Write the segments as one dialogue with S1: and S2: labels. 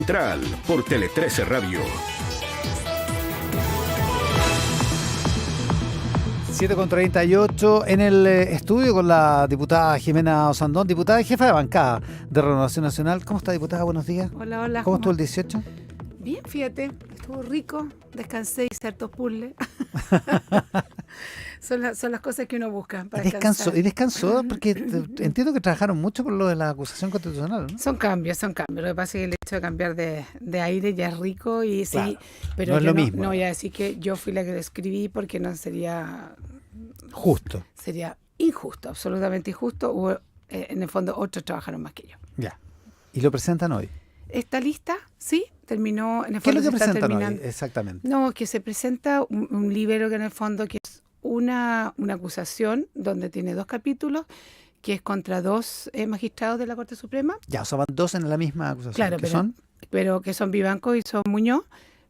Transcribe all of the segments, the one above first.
S1: Central por Tele 13 Radio.
S2: 7:38 en el estudio con la diputada Jimena Osandón, diputada y jefa de bancada de Renovación Nacional. ¿Cómo está, diputada? Buenos días.
S3: Hola, hola.
S2: ¿Cómo estuvo el 18?
S3: Bien, fíjate, estuvo rico, descansé y hice hartos puzzles. son las cosas que uno busca para descansar.
S2: ¿Y descansó? Porque entiendo que trabajaron mucho por lo de la acusación constitucional, ¿no?
S3: Son cambios. Lo que pasa es que el hecho de cambiar de aire ya es rico y
S2: claro,
S3: sí, pero
S2: no es lo mismo.
S3: No voy a decir que yo fui la que lo escribí porque no sería...
S2: Justo.
S3: Sería injusto, absolutamente injusto. En el fondo, otros trabajaron más que yo.
S2: Ya. ¿Y lo presentan hoy?
S3: Esta lista, sí, terminó. En el
S2: ¿Qué es
S3: fondo
S2: lo que
S3: se está
S2: presentan hoy?
S3: terminando.
S2: Exactamente.
S3: No, que se presenta un libro que en el fondo que es una acusación donde tiene 2 capítulos, que es contra 2 magistrados de la Corte Suprema.
S2: Ya, o sea, van 2 en la misma acusación.
S3: Claro, pero que son Vivanco y son Muñoz.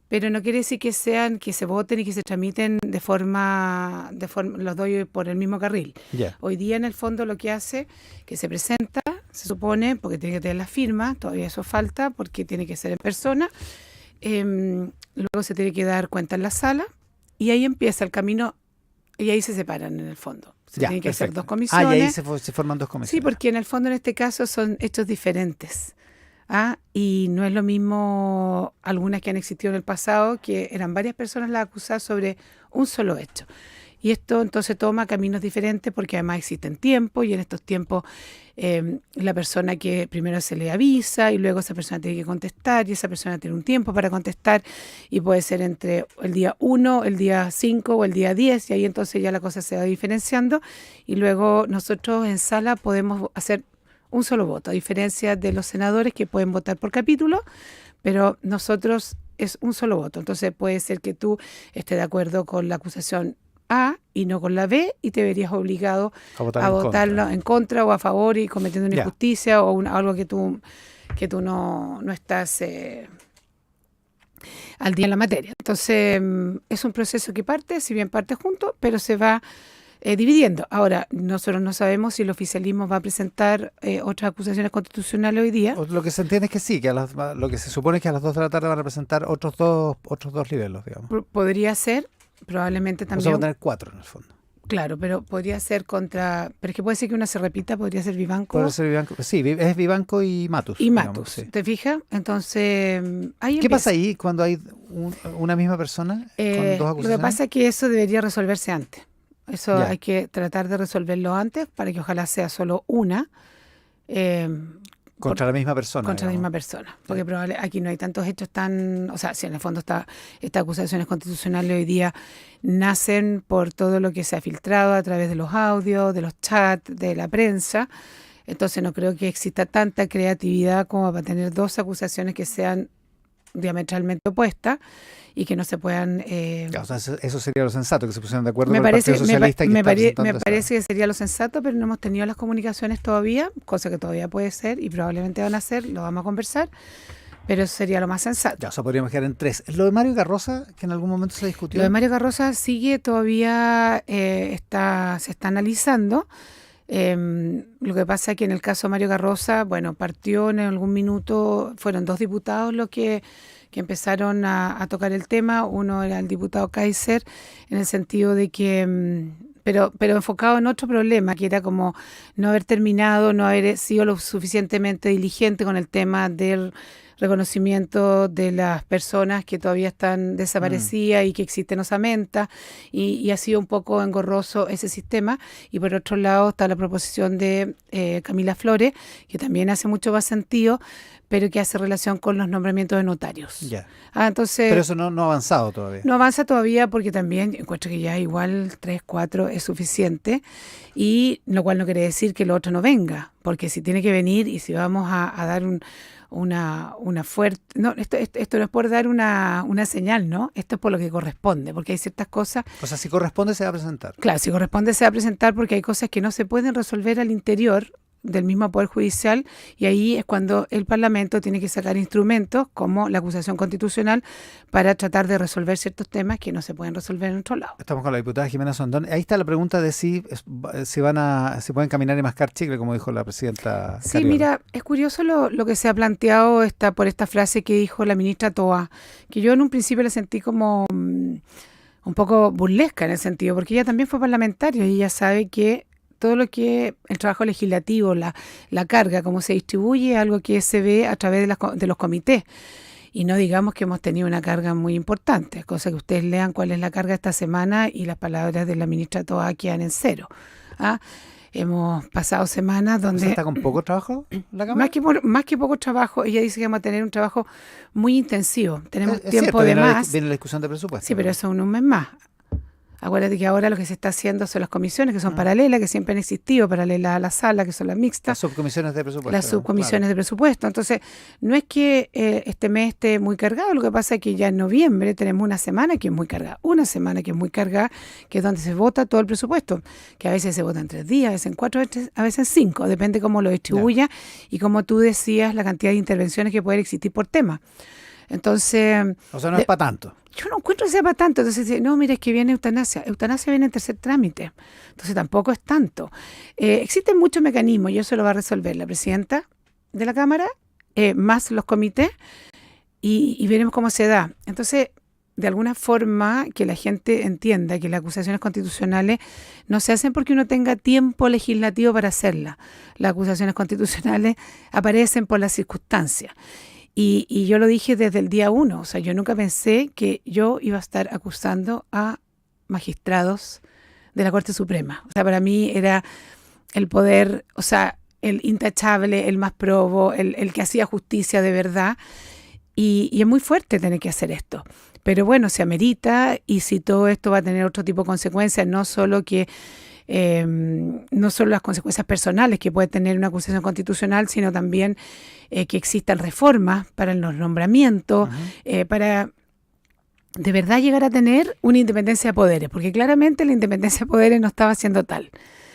S3: Pero no quiere decir que se voten y que se tramiten de forma los doy por el mismo carril.
S2: Yeah.
S3: Hoy día, en el fondo, lo que hace, que se presenta, se supone, porque tiene que tener la firma, todavía eso falta, porque tiene que ser en persona. Luego se tiene que dar cuenta en la sala, y ahí empieza el camino, y ahí se separan, en el fondo. Tienen que hacer 2 comisiones.
S2: Y ahí se forman 2 comisiones.
S3: Sí, porque en el fondo, en este caso, son hechos diferentes. Y no es lo mismo algunas que han existido en el pasado, que eran varias personas las acusadas sobre un solo hecho. Y esto entonces toma caminos diferentes porque además existen tiempos y en estos tiempos la persona que primero se le avisa y luego esa persona tiene que contestar y esa persona tiene un tiempo para contestar y puede ser entre el día 1, el día 5 o el día 10 y ahí entonces ya la cosa se va diferenciando y luego nosotros en sala podemos hacer un solo voto, a diferencia de los senadores que pueden votar por capítulo, pero nosotros es un solo voto. Entonces puede ser que tú estés de acuerdo con la acusación A y no con la B y te verías obligado a votarlo en contra o a favor y cometiendo una injusticia o algo que tú no estás al día en la materia. Entonces es un proceso que parte, si bien parte junto, pero se va dividiendo. Ahora, nosotros no sabemos si el oficialismo va a presentar otras acusaciones constitucionales hoy día.
S2: Lo que se entiende es que sí, que lo que se supone es que a las 2 de la tarde van a presentar otros dos niveles, digamos.
S3: Podría ser, probablemente también.
S2: O sea, van a tener 4 en el fondo.
S3: Claro, pero podría ser contra... Pero es que puede ser que una se repita, podría ser Vivanco.
S2: Puede ser Vivanco, sí, es Vivanco y Matus.
S3: Y
S2: digamos,
S3: Matus,
S2: sí.
S3: ¿te fijas? Entonces, ahí
S2: ¿Qué pasa ahí cuando hay una misma persona con 2 acusaciones?
S3: Lo que pasa es que eso debería resolverse antes. Eso
S2: Ya.
S3: hay que tratar de resolverlo antes para que ojalá sea solo una.
S2: Contra la misma persona.
S3: Contra la
S2: digamos.
S3: misma persona. Porque probablemente aquí no hay tantos hechos tan... O sea, si en el fondo estas acusaciones constitucionales hoy día nacen por todo lo que se ha filtrado a través de los audios, de los chats, de la prensa. Entonces no creo que exista tanta creatividad como para tener 2 acusaciones que sean diametralmente opuestas y que no se puedan...
S2: O sea, eso sería lo sensato, que se pusieran de acuerdo
S3: Me
S2: con el
S3: parece,
S2: Partido Socialista.
S3: me parece que sería lo sensato, pero no hemos tenido las comunicaciones todavía, cosa que todavía puede ser y probablemente van a ser, lo vamos a conversar, pero eso sería lo más sensato.
S2: Ya, o sea, podríamos quedar en 3. Lo de Mario Garrosa, que en algún momento se discutió.
S3: Lo de Mario Garrosa sigue todavía, se está analizando. Lo que pasa es que en el caso de Mario Garrosa, bueno, partió en algún minuto, fueron 2 diputados los que empezaron a tocar el tema. Uno era el diputado Kaiser, en el sentido de que, pero enfocado en otro problema, que era como no haber terminado, no haber sido lo suficientemente diligente con el tema del reconocimiento de las personas que todavía están desaparecidas y que existen osamentas y ha sido un poco engorroso ese sistema. Y por otro lado está la proposición de Camila Flores, que también hace mucho más sentido, pero que hace relación con los nombramientos de notarios.
S2: Ya.
S3: Entonces,
S2: pero eso no ha avanzado todavía.
S3: No avanza todavía porque también encuentro que ya igual 3, 4 es suficiente, y lo cual no quiere decir que lo otro no venga, porque si tiene que venir y si vamos a dar una fuerte... No, esto no es por dar una señal, ¿no? Esto es por lo que corresponde, porque hay ciertas cosas...
S2: O sea, si corresponde se va a presentar.
S3: Claro, si corresponde se va a presentar porque hay cosas que no se pueden resolver al interior del mismo Poder Judicial, y ahí es cuando el Parlamento tiene que sacar instrumentos como la acusación constitucional para tratar de resolver ciertos temas que no se pueden resolver en otro lado.
S2: Estamos con la diputada Jimena Osandón. Ahí está la pregunta de si pueden caminar y mascar chicle, como dijo la presidenta
S3: Sí,
S2: Cariola.
S3: mira, es curioso lo que se ha planteado por esta frase que dijo la ministra Toa, que yo en un principio la sentí como un poco burlesca en el sentido, porque ella también fue parlamentaria y ella sabe que todo lo que el trabajo legislativo, la carga, cómo se distribuye, es algo que se ve a través de los comités. Y no digamos que hemos tenido una carga muy importante, cosa que ustedes lean cuál es la carga esta semana y las palabras de la ministra Toa quedan en cero. Hemos pasado semanas donde...
S2: ¿Está con poco trabajo la Cámara?
S3: Más que poco trabajo, ella dice que vamos a tener un trabajo muy intensivo. Tenemos
S2: Es
S3: tiempo
S2: cierto,
S3: de
S2: viene
S3: más.
S2: viene la discusión de presupuesto.
S3: Sí, pero eso es un mes más. Acuérdate que ahora lo que se está haciendo son las comisiones que son paralelas, que siempre han existido, paralelas a la sala, que son las mixtas.
S2: Las subcomisiones de presupuesto.
S3: Las subcomisiones de presupuesto. Entonces, no es que este mes esté muy cargado, lo que pasa es que ya en noviembre tenemos una semana que es muy cargada, que es donde se vota todo el presupuesto, que a veces se vota en 3 días, a veces en 4, a veces en 5, depende cómo lo distribuya y como tú decías, la cantidad de intervenciones que pueden existir por tema. Entonces...
S2: O sea, no es para tanto.
S3: Yo no encuentro que sea para tanto. Entonces, no, mira, es que viene eutanasia. Eutanasia viene en tercer trámite. Entonces, tampoco es tanto. Existen muchos mecanismos y eso lo va a resolver la presidenta de la Cámara, más los comités, y veremos cómo se da. Entonces, de alguna forma, que la gente entienda que las acusaciones constitucionales no se hacen porque uno tenga tiempo legislativo para hacerlas. Las acusaciones constitucionales aparecen por las circunstancias. Y yo lo dije desde el día 1, o sea, yo nunca pensé que yo iba a estar acusando a magistrados de la Corte Suprema. O sea, para mí era el poder, o sea, el intachable, el más probo, el que hacía justicia de verdad. Y es muy fuerte tener que hacer esto. Pero bueno, se amerita y si todo esto va a tener otro tipo de consecuencias, no solo las consecuencias personales que puede tener una acusación constitucional, sino también que existan reformas para los nombramientos, para de verdad llegar a tener una independencia de poderes, porque claramente la independencia de poderes no estaba siendo tal.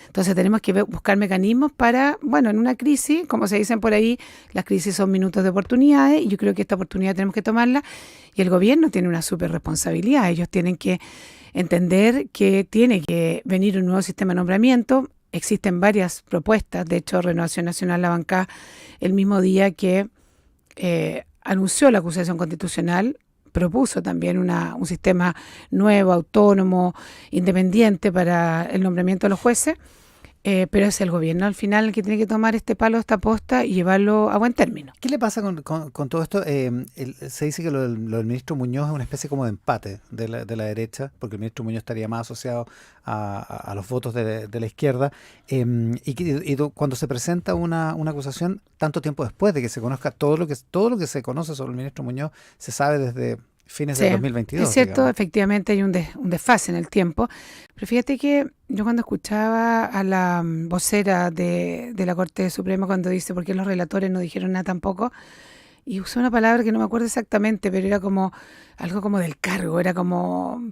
S3: Entonces tenemos que buscar mecanismos para, bueno, en una crisis, como se dicen por ahí, las crisis son minutos de oportunidades y yo creo que esta oportunidad tenemos que tomarla y el gobierno tiene una súper responsabilidad. Ellos tienen que entender que tiene que venir un nuevo sistema de nombramiento. Existen varias propuestas, de hecho Renovación Nacional la bancá el mismo día que anunció la acusación constitucional, propuso también un sistema nuevo, autónomo, independiente para el nombramiento de los jueces, pero es el gobierno al final el que tiene que tomar este palo, esta posta y llevarlo a buen término.
S2: ¿Qué le pasa con todo esto? Se dice que lo del ministro Muñoz es una especie como de empate de la derecha, porque el ministro Muñoz estaría más asociado a los votos de la izquierda, cuando se presenta una acusación tanto tiempo después de que se conozca todo lo que se conoce sobre el ministro Muñoz, se sabe desde fines del 2022.
S3: Es cierto,
S2: digamos.
S3: Efectivamente hay un desfase en el tiempo, pero fíjate que yo cuando escuchaba a la vocera de la Corte Suprema cuando dice por qué los relatores no dijeron nada tampoco, y usó una palabra que no me acuerdo exactamente, pero era como algo como del cargo, era como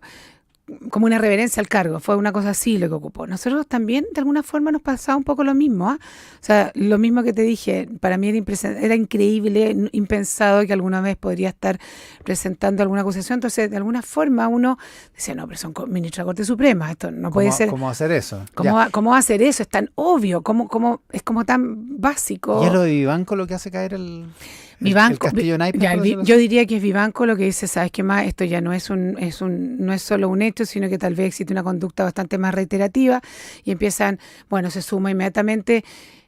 S3: una reverencia al cargo, fue una cosa así lo que ocupó. Nosotros también de alguna forma nos pasaba un poco lo mismo, O sea, lo mismo que te dije, para mí era increíble, impensado que alguna vez podría estar presentando alguna acusación, entonces de alguna forma uno decía, no, pero son ministros de la Corte Suprema, esto no puede ser.
S2: ¿Cómo hacer eso?
S3: ¿Cómo hacer eso? Es tan obvio, es como tan básico.
S2: ¿Y es lo de Vivanco lo que hace caer el castillo naipes?
S3: Yo diría que es Vivanco lo que dice, ¿sabes qué más? Esto ya no es solo un hecho, sino que tal vez existe una conducta bastante más reiterativa y empiezan, bueno, se suma inmediatamente.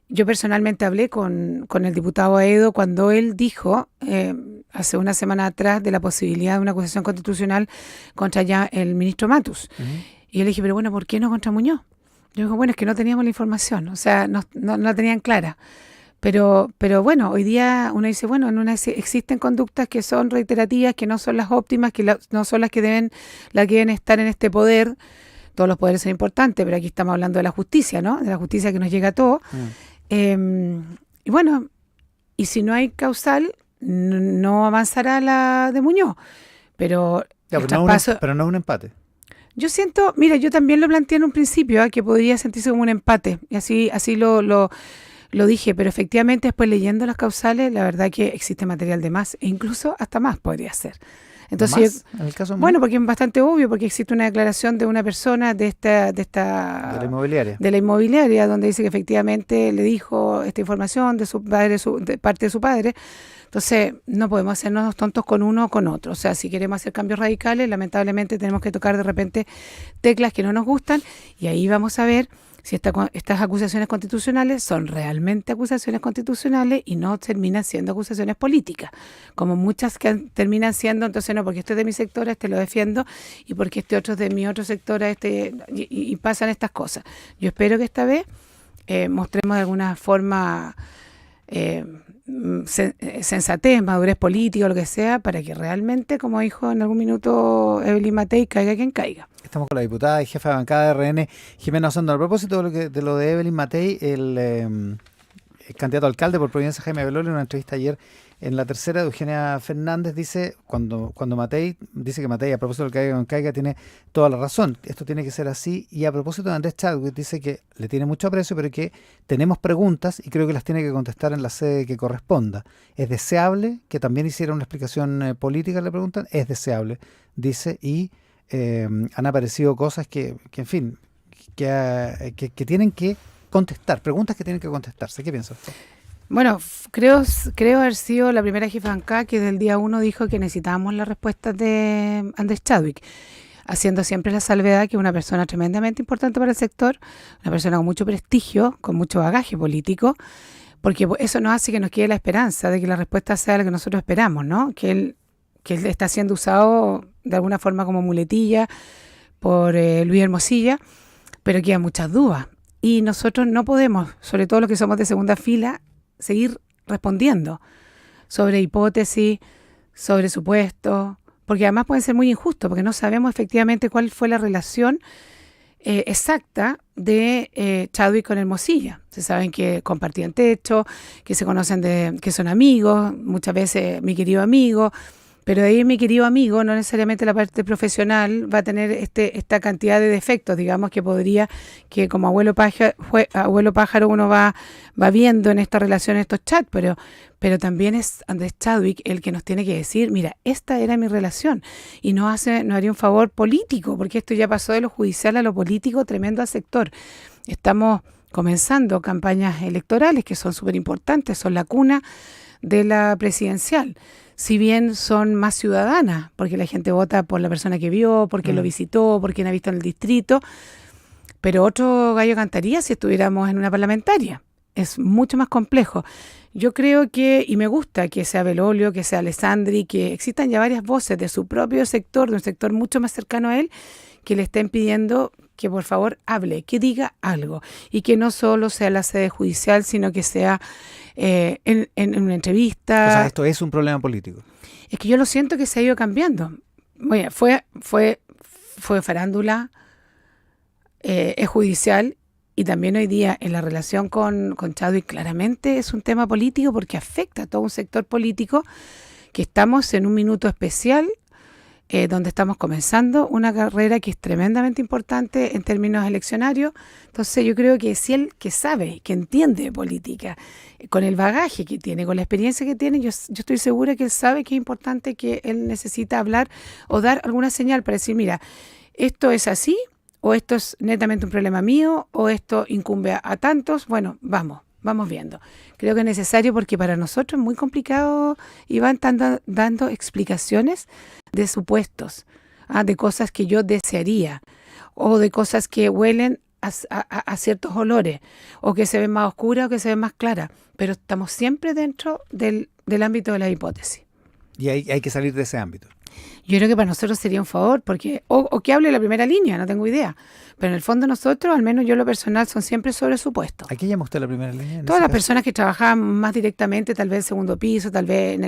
S3: Yo personalmente hablé con el diputado Aedo cuando él dijo hace una semana atrás de la posibilidad de una acusación constitucional contra ya el ministro Matus. Y yo le dije, pero bueno, ¿por qué no contra Muñoz? Yo digo, bueno, es que no teníamos la información, o sea, no la tenían clara. Pero bueno, hoy día uno dice, bueno, existen conductas que son reiterativas, que no son las óptimas, no son las que deben estar en este poder. Todos los poderes son importantes, pero aquí estamos hablando de la justicia, ¿no? De la justicia que nos llega a todos. Y bueno, y si no hay causal, no avanzará la de Muñoz. Pero
S2: no es un empate.
S3: Yo siento, mira, yo también lo planteé en un principio, que podría sentirse como un empate. Y así lo lo dije, pero efectivamente después leyendo las causales, la verdad que existe material de más, e incluso hasta más podría ser. Entonces,
S2: ¿Más en el caso
S3: bueno, porque es bastante obvio, porque existe una declaración de una persona de
S2: de la inmobiliaria?
S3: de la inmobiliaria, donde dice que efectivamente le dijo esta información de su padre, de parte de su padre. Entonces, no podemos hacernos tontos con uno o con otro. O sea, si queremos hacer cambios radicales, lamentablemente tenemos que tocar de repente teclas que no nos gustan, y ahí vamos a ver si estas acusaciones constitucionales son realmente acusaciones constitucionales y no terminan siendo acusaciones políticas, como muchas que terminan siendo. Entonces, no, porque este es de mi sector, este lo defiendo, y porque este otro es de mi otro sector, y pasan estas cosas. Yo espero que esta vez mostremos de alguna forma sensatez, madurez política o lo que sea, para que realmente, como dijo en algún minuto Evelyn Matei, caiga quien caiga.
S2: Estamos con la diputada y jefa de bancada de RN, Jimena Osorno. A propósito de lo de Evelyn Matei, el candidato a alcalde por Providencia, Jaime Belolio, en una entrevista ayer en La Tercera de Eugenia Fernández, dice, cuando Matei dice que Matei, a propósito del caiga quien caiga, tiene toda la razón. Esto tiene que ser así. Y a propósito de Andrés Chadwick, dice que le tiene mucho aprecio, pero que tenemos preguntas y creo que las tiene que contestar en la sede que corresponda. ¿Es deseable que también hiciera una explicación política? Le preguntan. Es deseable, dice, y han aparecido cosas que en fin, que tienen que contestar, preguntas que tienen que contestarse. ¿Qué piensa usted?
S3: Bueno, creo haber sido la primera jefa de bancada que desde el día 1 dijo que necesitábamos las respuestas de Andrés Chadwick, haciendo siempre la salvedad que es una persona tremendamente importante para el sector, una persona con mucho prestigio, con mucho bagaje político, porque eso nos hace que nos quede la esperanza de que la respuesta sea la que nosotros esperamos, ¿no? Que él está siendo usado de alguna forma como muletilla por Luis Hermosilla, pero quedan muchas dudas. Y nosotros no podemos, sobre todo los que somos de segunda fila, seguir respondiendo sobre hipótesis, sobre supuestos, porque además pueden ser muy injustos, porque no sabemos efectivamente cuál fue la relación exacta de Chadwick con Hermosilla. Se saben que compartían techo, que se conocen, que son amigos, muchas veces mi querido amigo, pero de ahí mi querido amigo, no necesariamente la parte profesional va a tener esta cantidad de defectos, digamos, que como abuelo pájaro uno va viendo en esta relación, en estos chats, pero también es Andrés Chadwick el que nos tiene que decir, mira, esta era mi relación, y no haría un favor político, porque esto ya pasó de lo judicial a lo político, tremendo al sector. Estamos comenzando campañas electorales que son súper importantes, son la cuna de la presidencial. Si bien son más ciudadanas, porque la gente vota por la persona que vio, porque lo visitó, porque la ha visto en el distrito, pero otro gallo cantaría si estuviéramos en una parlamentaria. Es mucho más complejo. Yo creo que, y me gusta que sea Belolio, que sea Alessandri, que existan ya varias voces de su propio sector, de un sector mucho más cercano a él, que le estén pidiendo que por favor hable, que diga algo, y que no solo sea la sede judicial, sino que sea en una entrevista.
S2: O sea, esto es un problema político.
S3: Es que yo lo siento que se ha ido cambiando. Bueno, fue farándula, es judicial, y también hoy día en la relación con Chadwick claramente es un tema político, porque afecta a todo un sector político, que estamos en un minuto especial, donde estamos comenzando una carrera que es tremendamente importante en términos eleccionarios. Entonces yo creo que si él, que sabe, que entiende de política, con el bagaje que tiene, con la experiencia que tiene, yo estoy segura que él sabe que es importante, que él necesita hablar o dar alguna señal para decir, mira, esto es así, o esto es netamente un problema mío, o esto incumbe a tantos. Bueno, vamos viendo. Creo que es necesario, porque para nosotros es muy complicado y van dando explicaciones de supuestos, de cosas que yo desearía, o de cosas que huelen a ciertos olores, o que se ven más oscuras o que se ven más claras, pero estamos siempre dentro del ámbito de la hipótesis.
S2: Y hay que salir de ese ámbito.
S3: Yo creo que para nosotros sería un favor, porque o que hable la primera línea, no tengo idea. Pero en el fondo nosotros, al menos yo lo personal, son siempre sobre supuestos.
S2: ¿A qué llama usted la primera línea?
S3: Todas las personas que trabajaban más directamente, tal vez en segundo piso, tal vez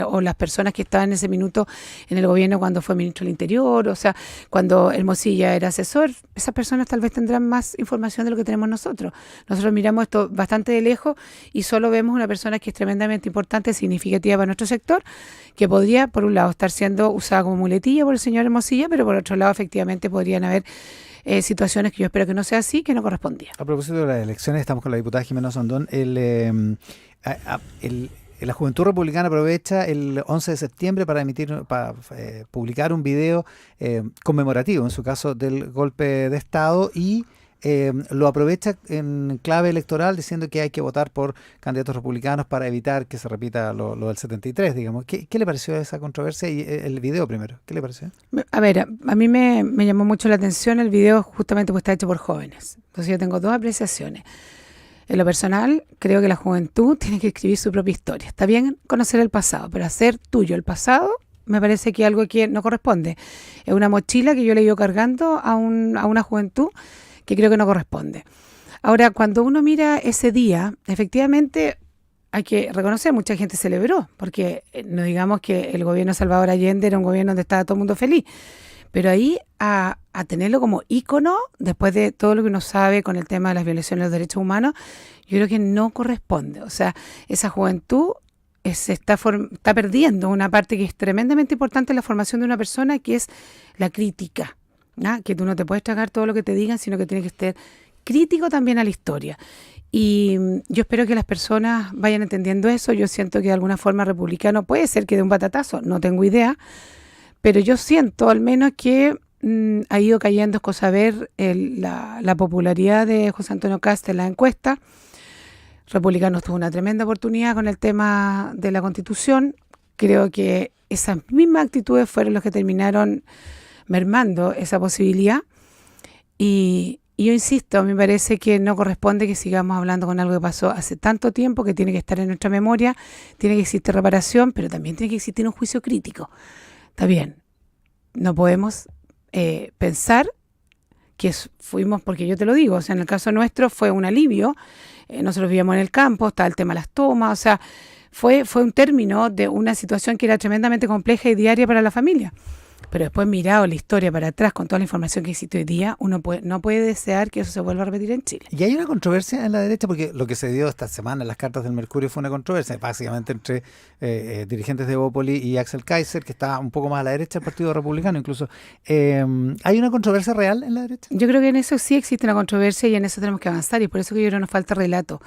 S3: o las personas que estaban en ese minuto en el gobierno cuando fue ministro del Interior, o sea, cuando Hermosilla era asesor, esas personas tal vez tendrán más información de lo que tenemos nosotros. Nosotros miramos esto bastante de lejos y solo vemos una persona que es tremendamente importante, significativa para nuestro sector, que podría, por un lado, estar siendo usada como muletilla por el señor Hermosilla, pero por otro lado, efectivamente, podrían haber situaciones que yo espero que no sea así, que no correspondía.
S2: A propósito de las elecciones, estamos con la diputada Jimena Osandón. La Juventud Republicana aprovecha el 11 de septiembre para publicar un video conmemorativo, en su caso, del golpe de Estado, y lo aprovecha en clave electoral diciendo que hay que votar por candidatos republicanos para evitar que se repita lo del 73, digamos. ¿Qué le pareció esa controversia? Y el video primero, ¿qué le pareció?
S3: A ver, a mí me llamó mucho la atención el video, justamente porque está hecho por jóvenes. Entonces yo tengo dos apreciaciones. En lo personal, creo que la juventud tiene que escribir su propia historia. Está bien conocer el pasado, pero hacer tuyo el pasado me parece que es algo que no corresponde. Es una mochila que yo le he ido cargando a una juventud que creo que no corresponde. Ahora, cuando uno mira ese día, efectivamente hay que reconocer, mucha gente celebró, porque no digamos que el gobierno de Salvador Allende era un gobierno donde estaba todo el mundo feliz, pero ahí a tenerlo como ícono, después de todo lo que uno sabe con el tema de las violaciones de los derechos humanos, yo creo que no corresponde. O sea, esa juventud se está perdiendo una parte que es tremendamente importante en la formación de una persona, que es la crítica, ¿no? Que tú no te puedes tragar todo lo que te digan, sino que tienes que ser crítico también a la historia. Y yo espero que las personas vayan entendiendo eso. Yo siento que de alguna forma republicano puede ser que dé un batatazo, no tengo idea, pero yo siento al menos que ha ido cayendo, es cosa ver la popularidad de José Antonio Kast en la encuesta. Republicanos tuvo una tremenda oportunidad con el tema de la Constitución. Creo que esas mismas actitudes fueron los que terminaron mermando esa posibilidad. Y yo insisto, a mí me parece que no corresponde que sigamos hablando con algo que pasó hace tanto tiempo, que tiene que estar en nuestra memoria, tiene que existir reparación, pero también tiene que existir un juicio crítico. Está bien, no podemos pensar que fuimos, porque yo te lo digo, o sea, en el caso nuestro fue un alivio, nosotros vivíamos en el campo, estaba el tema de las tomas, o sea, fue un término de una situación que era tremendamente compleja y diaria para la familia. Pero después, mirado la historia para atrás, con toda la información que existe hoy día, uno no puede desear que eso se vuelva a repetir en Chile.
S2: Y hay una controversia en la derecha, porque lo que se dio esta semana en las cartas del Mercurio fue una controversia, básicamente entre dirigentes de Bópoli y Axel Kaiser, que está un poco más a la derecha del Partido Republicano incluso. ¿Hay una controversia real en la derecha?
S3: Yo creo que en eso sí existe una controversia y en eso tenemos que avanzar, y por eso que yo creo que nos falta relato.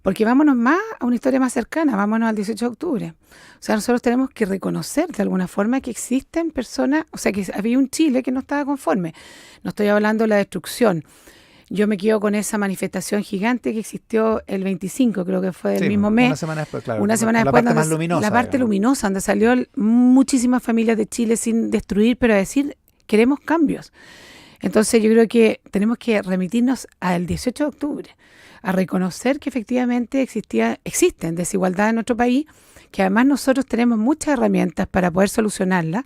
S3: Porque vámonos más a una historia más cercana, vámonos al 18 de octubre. O sea, nosotros tenemos que reconocer de alguna forma que existen personas, o sea, que había un Chile que no estaba conforme. No estoy hablando de la destrucción. Yo me quedo con esa manifestación gigante que existió el 25, creo que fue del mismo mes.
S2: Una semana después, claro.
S3: Una semana después,
S2: la parte más luminosa.
S3: La parte luminosa, donde salió muchísimas familias de Chile sin destruir, pero a decir, queremos cambios. Entonces yo creo que tenemos que remitirnos al 18 de octubre, a reconocer que efectivamente existen desigualdades en nuestro país, que además nosotros tenemos muchas herramientas para poder solucionarlas,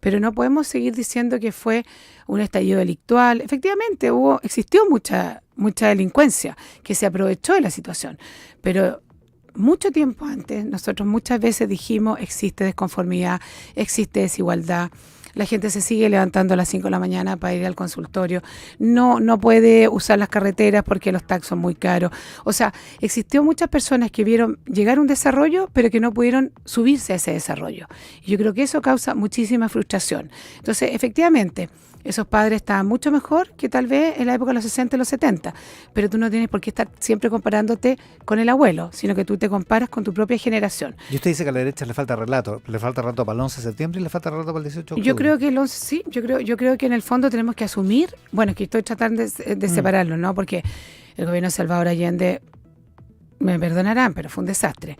S3: pero no podemos seguir diciendo que fue un estallido delictual. Efectivamente, existió mucha delincuencia que se aprovechó de la situación, pero mucho tiempo antes nosotros muchas veces dijimos existe desconformidad, existe desigualdad. La gente se sigue levantando a las 5 de la mañana para ir al consultorio. No puede usar las carreteras porque los taxis son muy caros. O sea, existió muchas personas que vieron llegar un desarrollo, pero que no pudieron subirse a ese desarrollo. Y yo creo que eso causa muchísima frustración. Entonces, efectivamente, esos padres estaban mucho mejor que tal vez en la época de los 60 y los 70, pero tú no tienes por qué estar siempre comparándote con el abuelo, sino que tú te comparas con tu propia generación.
S2: Y usted dice que a la derecha le falta relato para el 11 de septiembre y le falta relato para el 18 de octubre.
S3: Yo creo que el 11, sí, yo creo que en el fondo tenemos que asumir, bueno, es que estoy tratando de separarlo, ¿no? Porque el gobierno de Salvador Allende, me perdonarán, pero fue un desastre.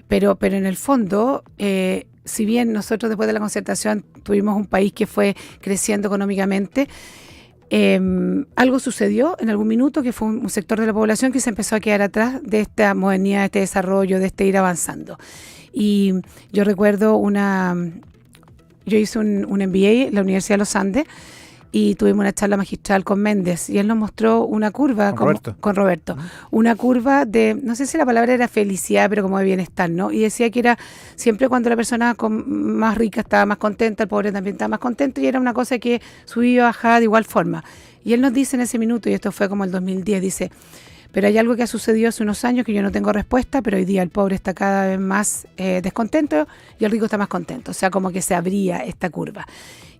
S3: Pero en el fondo, si bien nosotros después de la concertación tuvimos un país que fue creciendo económicamente, algo sucedió en algún minuto que fue un sector de la población que se empezó a quedar atrás de esta modernidad, de este desarrollo, de este ir avanzando. Y yo recuerdo yo hice un MBA en la Universidad de los Andes y tuvimos una charla magistral con Méndez y él nos mostró una curva con Roberto, una curva de, no sé si la palabra era felicidad, pero como de bienestar, ¿no? Y decía que era siempre cuando la persona más rica estaba más contenta, el pobre también estaba más contento, y era una cosa que subía y bajaba de igual forma. Y él nos dice en ese minuto, y esto fue como el 2010, dice, Pero hay algo que ha sucedido hace unos años que yo no tengo respuesta, pero hoy día el pobre está cada vez más descontento y el rico está más contento. O sea, como que se abría esta curva.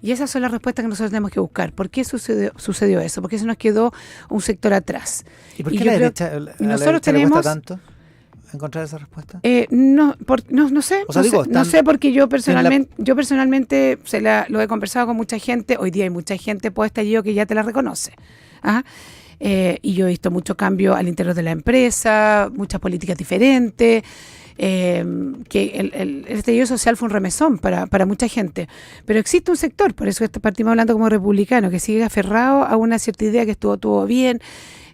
S3: Y esas son las respuestas que nosotros tenemos que buscar. ¿Por qué sucedió eso? ¿Por qué se nos quedó un sector atrás?
S2: ¿Y por qué la derecha,
S3: nosotros
S2: le cuesta
S3: tenemos
S2: tanto encontrar esa respuesta?
S3: No sé,
S2: o sea,
S3: no sé porque yo personalmente lo he conversado con mucha gente. Hoy día hay mucha gente post-estallido que ya te la reconoce. ¿Ah? Y yo he visto mucho cambio al interior de la empresa, muchas políticas diferentes, que el estallido social fue un remesón para mucha gente. Pero existe un sector, por eso partimos hablando como republicano, que sigue aferrado a una cierta idea que estuvo bien.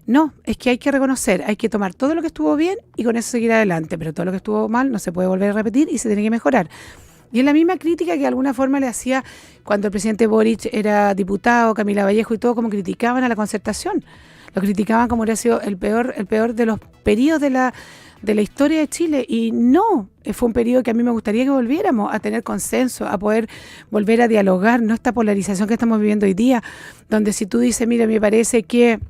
S3: No, es que hay que reconocer, hay que tomar todo lo que estuvo bien y con eso seguir adelante, pero todo lo que estuvo mal no se puede volver a repetir y se tiene que mejorar. Y es la misma crítica que de alguna forma le hacía cuando el presidente Boric era diputado, Camila Vallejo y todo, como criticaban a la concertación. Lo criticaban como hubiera sido el peor de los periodos de la historia de Chile. Y no, fue un periodo que a mí me gustaría que volviéramos a tener consenso, a poder volver a dialogar, no esta polarización que estamos viviendo hoy día, donde si tú dices, mira, me parece que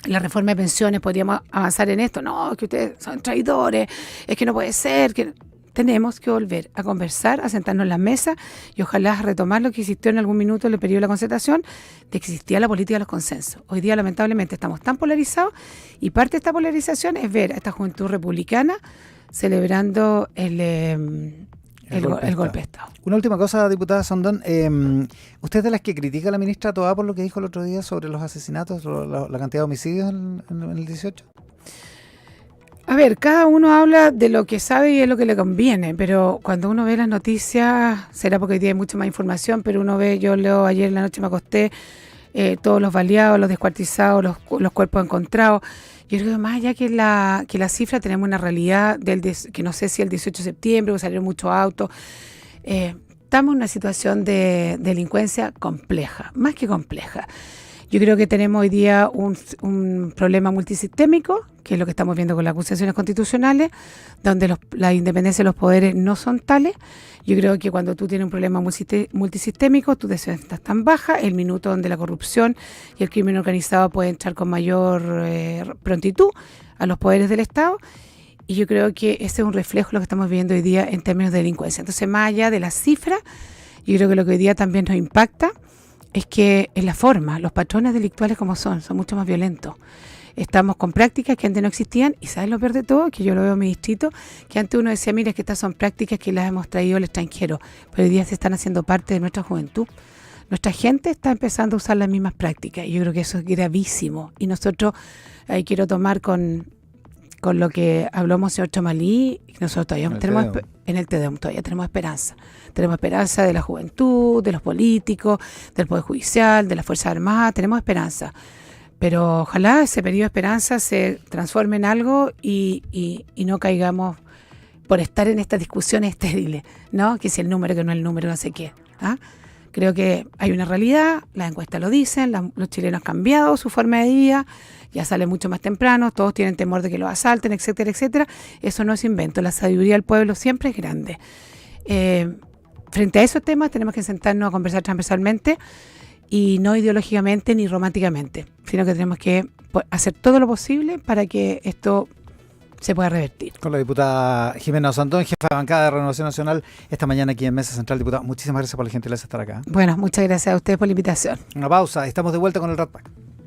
S3: la reforma de pensiones podríamos avanzar en esto. No, es que ustedes son traidores, es que no puede ser, que tenemos que volver a conversar, a sentarnos en las mesas y ojalá retomar lo que existió en algún minuto en el periodo de la concertación, de que existía la política de los consensos. Hoy día lamentablemente estamos tan polarizados y parte de esta polarización es ver a esta juventud republicana celebrando el golpe de Estado.
S2: Una última cosa, diputada Sondón. ¿Usted es de las que critica a la ministra Toá por lo que dijo el otro día sobre los asesinatos, la cantidad de homicidios en el 18?
S3: A ver, cada uno habla de lo que sabe y es lo que le conviene, pero cuando uno ve las noticias, será porque hoy día hay mucha más información, pero uno ve, yo leo ayer en la noche me acosté, todos los baleados, los descuartizados, los cuerpos encontrados. Yo creo que más allá que la cifra, tenemos una realidad que no sé si el 18 de septiembre o salieron muchos autos. Estamos en una situación de delincuencia compleja, más que compleja. Yo creo que tenemos hoy día un problema multisistémico, que es lo que estamos viendo con las acusaciones constitucionales, donde la independencia de los poderes no son tales. Yo creo que cuando tú tienes un problema multisistémico, tu defensa está tan baja, el minuto donde la corrupción y el crimen organizado pueden entrar con mayor prontitud a los poderes del Estado. Y yo creo que ese es un reflejo de lo que estamos viviendo hoy día en términos de delincuencia. Entonces, más allá de las cifras, yo creo que lo que hoy día también nos impacta es que en la forma, los patrones delictuales como son mucho más violentos. Estamos con prácticas que antes no existían y ¿sabes lo peor de todo? Que yo lo veo en mi distrito, que antes uno decía, mira, es que estas son prácticas que las hemos traído al extranjero, pero hoy día se están haciendo parte de nuestra juventud. Nuestra gente está empezando a usar las mismas prácticas y yo creo que eso es gravísimo. Y nosotros, ahí quiero tomar con lo que habló Monseñor Chomalí, nosotros todavía tenemos en el TEDEUM todavía tenemos esperanza. Tenemos esperanza de la juventud, de los políticos, del Poder Judicial, de las Fuerzas Armadas, tenemos esperanza. Pero ojalá ese periodo de esperanza se transforme en algo y no caigamos por estar en estas discusiones estériles, ¿no? Que si el número, que no el número, no sé qué. ¿Ah? Creo que hay una realidad, las encuestas lo dicen, los chilenos han cambiado su forma de vida, ya salen mucho más temprano, todos tienen temor de que los asalten, etcétera, etcétera. Eso no es invento, la sabiduría del pueblo siempre es grande. Frente a esos temas tenemos que sentarnos a conversar transversalmente y no ideológicamente ni románticamente, sino que tenemos que hacer todo lo posible para que esto se pueda revertir. Con la diputada Jimena Ossandón, jefa de bancada de Renovación Nacional, esta mañana aquí en Mesa Central. Diputada, muchísimas gracias por la gentileza de estar acá. Bueno, muchas gracias a ustedes por la invitación. Una pausa, estamos de vuelta con el Rat Pack.